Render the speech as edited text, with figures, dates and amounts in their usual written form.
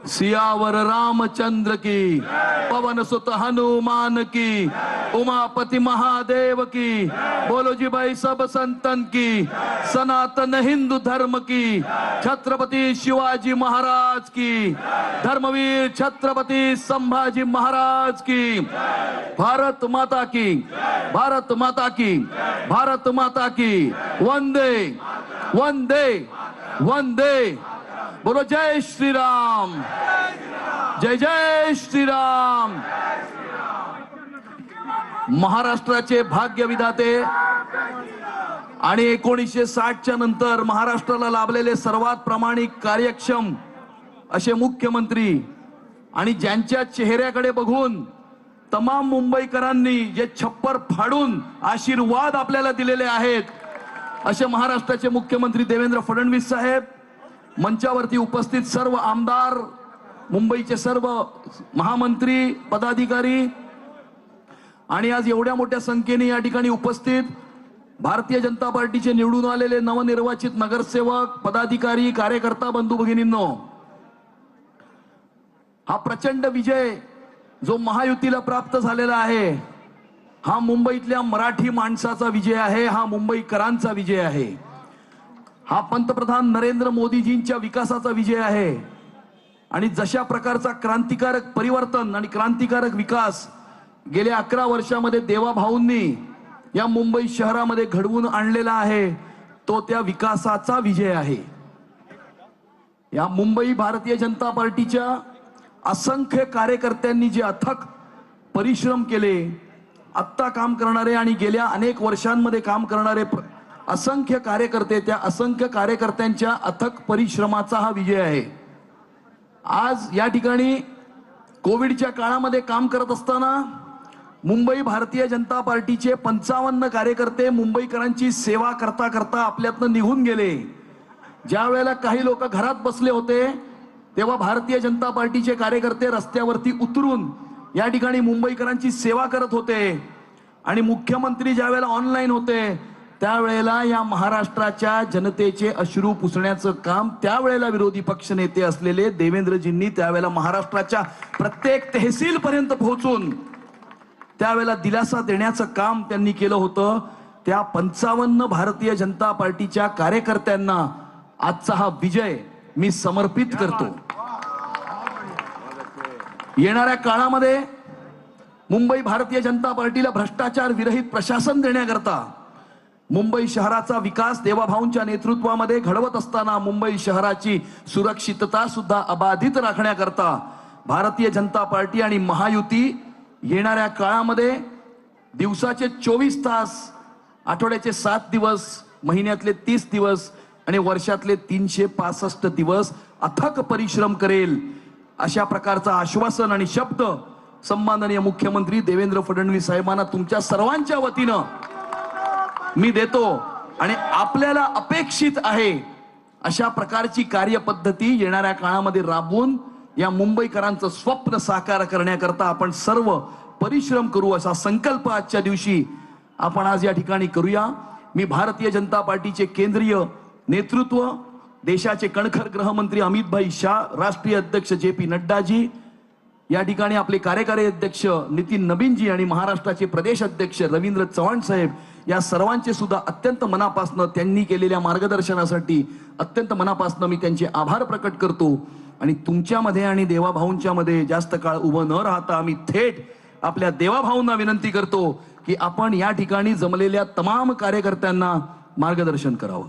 सियावर रामचंद्र की, पवन सुत हनुमान की, उमापति महादेव की, बोलो जी भाई सब संतन की, सनातन हिंदू धर्म की, छत्रपति शिवाजी महाराज की, धर्मवीर छत्रपति संभाजी महाराज की, भारत माता की, भारत माता की, भारत माता की, वंदे वंदे वंदे। बोलो जय श्री राम, जय जय श्री राम। महाराष्ट्राचे भाग्य विधाते आणि 1960च्या नंतर महाराष्ट्राला लाभलेले सर्वात प्रामाणिक कार्यक्षम असे मुख्यमंत्री आणि ज्यांच्या चेहऱ्याकडे बघून तमाम मुंबईकरांनी जे छप्पर फाडून आशीर्वाद आपल्याला दिलेले आहेत, असे महाराष्ट्राचे मुख्यमंत्री देवेंद्र फडणवीस साहेब, मंचावरती उपस्थित सर्व आमदार, मुंबईचे सर्व महामंत्री, पदाधिकारी आणि आज एवढ्या मोठ्या संख्येने या ठिकाणी उपस्थित भारतीय जनता पार्टीचे निवडून आलेले नवनिर्वाचित नगरसेवक, पदाधिकारी, कार्यकर्ता बंधू भगिनींनो, हा प्रचंड विजय जो महायुतीला प्राप्त झालेला आहे, हा मुंबईतल्या मराठी माणसाचा विजय आहे, हा मुंबईकरांचा विजय आहे, हा पंतप्रधान नरेंद्र मोदीजींच्या विकासाचा विजय आहे। आणि जशा प्रकारचा क्रांतिकारक परिवर्तन आणि क्रांतिकारक विकास गेल्या 11 वर्षामध्ये देवाभाऊंनी या मुंबई शहरामध्ये घडवून आणलेला आहे, तो त्या विकासाचा विजय आहे। या मुंबई भारतीय जनता पार्टीच्या असंख्य कार्यकर्त्यांनी जे अथक परिश्रम केले, आत्ता काम करणारे आणि गेल्या अनेक वर्षांमध्ये काम करणारे असंख्य कार्यकर्ते, त्या असंख्य कार्यकर्त्यांच्या अथक परिश्रमाचा हा विजय आहे। आज या ठिकाणी कोविडच्या काळामध्ये काम करत असताना मुंबई भारतीय जनता पार्टीचे 55 कार्यकर्ते मुंबईकरांची सेवा करता करता आपल्यातनं निघून गेले। ज्या वेळेला काही लोक घरात बसले होते, तेव्हा भारतीय जनता पार्टीचे कार्यकर्ते रस्त्यावरती उतरून या ठिकाणी मुंबईकरांची सेवा करत होते। आणि मुख्यमंत्री ज्या वेळेला ऑनलाईन होते, त्यावेळेला या महाराष्ट्राच्या जनतेचे अश्रू पुसण्याचं काम त्यावेळेला विरोधी पक्ष नेते असलेले देवेंद्रजींनी त्यावेळेला महाराष्ट्राच्या प्रत्येक तहसील पर्यंत पोहोचून त्यावेळेला दिलासा देण्याचं काम त्यांनी केलं होतं। त्या 55 भारतीय जनता पार्टीच्या कार्यकर्त्यांना आजचा हा विजय मी समर्पित करतो। येणाऱ्या काळामध्ये मुंबई भारतीय जनता पार्टीला भ्रष्टाचार विरहित प्रशासन देण्याकरता, मुंबई शहराचा विकास देवाभाऊंच्या नेतृत्वामध्ये घडवत असताना मुंबई शहराची सुरक्षितता सुद्धा अबाधित राखण्याकरता भारतीय जनता पार्टी आणि महायुती येणाऱ्या काळामध्ये दिवसाचे 24 तास, आठवड्याचे 7 दिवस, महिन्यातले 30 दिवस आणि वर्षातले 365 दिवस अथक परिश्रम करेल, अशा प्रकारचं आश्वासन आणि शब्द सन्माननीय मुख्यमंत्री देवेंद्र फडणवीस साहेबांना तुमच्या सर्वांच्या वतीनं मी देतो। आणि आपल्याला अपेक्षित आहे अशा प्रकारची कार्यपद्धती येणाऱ्या काळामध्ये राबवून या मुंबईकरांचं स्वप्न साकार करण्याकरता आपण सर्व परिश्रम करू, असा संकल्प आजच्या दिवशी आपण आज या ठिकाणी करूया। मी भारतीय जनता पार्टीचे केंद्रीय नेतृत्व, देशाचे कणखर गृहमंत्री अमित भाई शाह, राष्ट्रीय अध्यक्ष JP नड्डाजी, या ठिकाणी आपले कार्यकारी अध्यक्ष नितीन नबीनजी आणि महाराष्ट्राचे प्रदेश अध्यक्ष रवींद्र चव्हाण साहेब, या सर्वांचे सुद्धा अत्यंत मनापासून त्यांनी केलेल्या मार्गदर्शनासाठी अत्यंत मनापासून मी त्यांचे आभार प्रकट करतो। आणि तुमच्यामध्ये आणि देवाभाऊंच्या मध्ये जास्त काळ उभं न राहता आम्ही थेट आपल्या देवाभाऊंना विनंती करतो की आपण या ठिकाणी जमलेल्या तमाम कार्यकर्त्यांना मार्गदर्शन करावं।